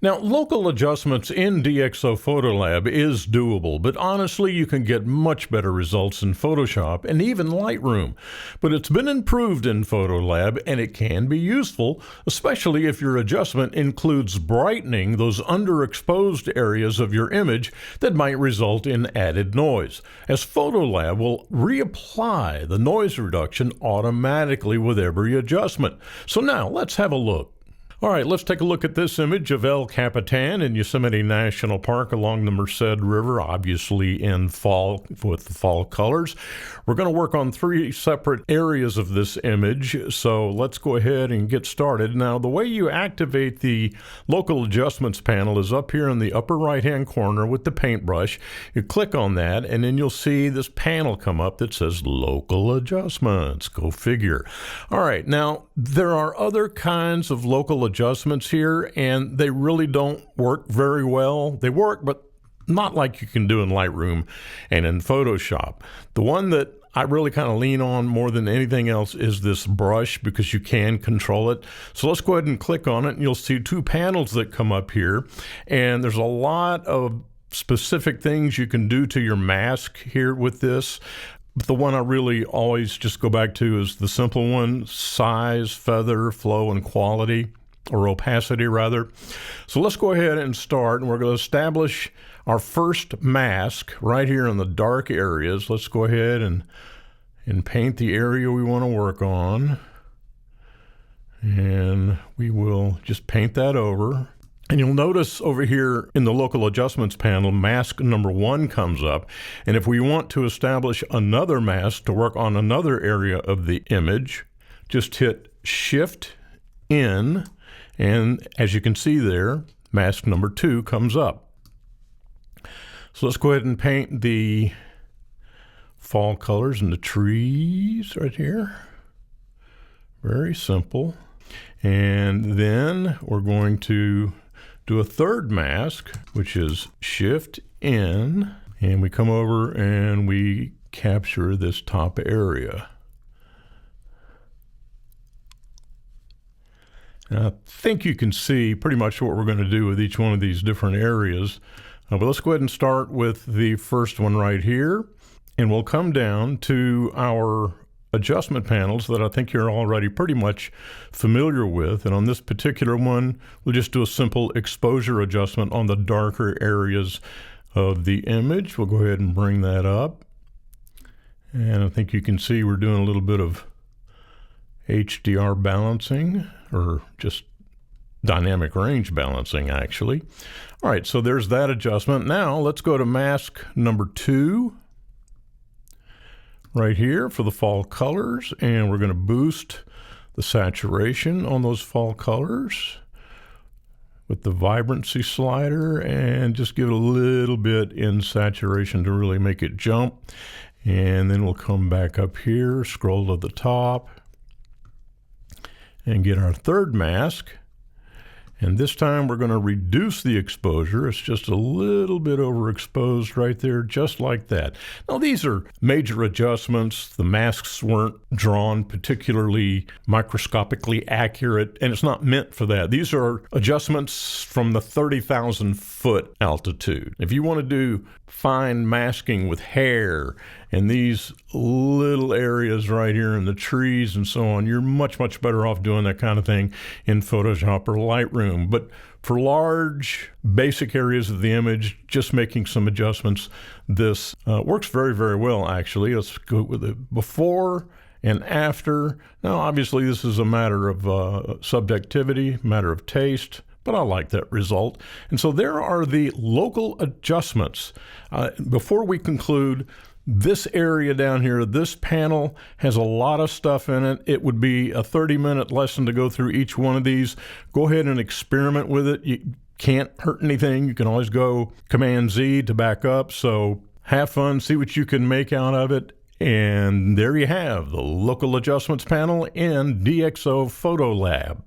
Now, local adjustments in DxO PhotoLab is doable, but honestly, you can get much better results in Photoshop and even Lightroom. But it's been improved in PhotoLab, and it can be useful, especially if your adjustment includes brightening those underexposed areas of your image that might result in added noise, as PhotoLab will reapply the noise reduction automatically with every adjustment. So now, let's have a look. All right, let's take a look at this image of El Capitan in Yosemite National Park along the Merced River, obviously in fall with the fall colors. We're going to work on 3 separate areas of this image, so let's go ahead and get started. Now, the way you activate the local adjustments panel is up here in the upper right-hand corner with the paintbrush. You click on that, and then you'll see this panel come up that says Local Adjustments. Go figure. All right, now, there are other kinds of local adjustments here, and they really don't work very well. They work, but not like you can do in Lightroom and in Photoshop. The one that I really kind of lean on more than anything else is this brush, because you can control it. So let's go ahead and click on it, and you'll see 2 panels that come up here, and there's a lot of specific things you can do to your mask here with this. But the one I really always just go back to is the simple one: size, feather, flow, and quality, or opacity rather. So let's go ahead and start, and we're going to establish our first mask right here in the dark areas. Let's go ahead and paint the area we want to work on, and we will just paint that over. And you'll notice over here in the local adjustments panel, mask number 1 comes up. And if we want to establish another mask to work on another area of the image, just hit Shift in, and as you can see there, mask number 2 comes up. So let's go ahead and paint the fall colors in the trees right here. Very simple. And then we're going to do a third mask, which is Shift in, and we come over and we capture this top area. Now, I think you can see pretty much what we're going to do with each one of these different areas. But let's go ahead and start with the first one right here, and we'll come down to our adjustment panels that I think you're already pretty much familiar with. And on this particular one, we'll just do a simple exposure adjustment on the darker areas of the image. We'll go ahead and bring that up. And I think you can see we're doing a little bit of HDR balancing, or just dynamic range balancing, actually. All right, so there's that adjustment. Now let's go to mask number 2. Right here for the fall colors, and we're going to boost the saturation on those fall colors with the vibrancy slider, and just give it a little bit in saturation to really make it jump. And then we'll come back up here, scroll to the top, and get our third mask. And this time we're going to reduce the exposure. It's just a little bit overexposed right there, just like that. Now, these are major adjustments. The masks weren't drawn particularly microscopically accurate, and it's not meant for that. These are adjustments from the 30,000 foot altitude. If you want to do fine masking with hair and these little areas right here in the trees and so on, you're much, much better off doing that kind of thing in Photoshop or Lightroom. But for large, basic areas of the image, just making some adjustments, this works very, very well, actually. Let's go with it before and after. Now, obviously, this is a matter of subjectivity, matter of taste, but I like that result. And so there are the local adjustments. Before we conclude, this area down here, this panel has a lot of stuff in it. It would be a 30-minute lesson to go through each one of these. Go ahead and experiment with it. You can't hurt anything. You can always go Command-Z to back up. So have fun, see what you can make out of it. And there you have the local adjustments panel in DxO PhotoLab.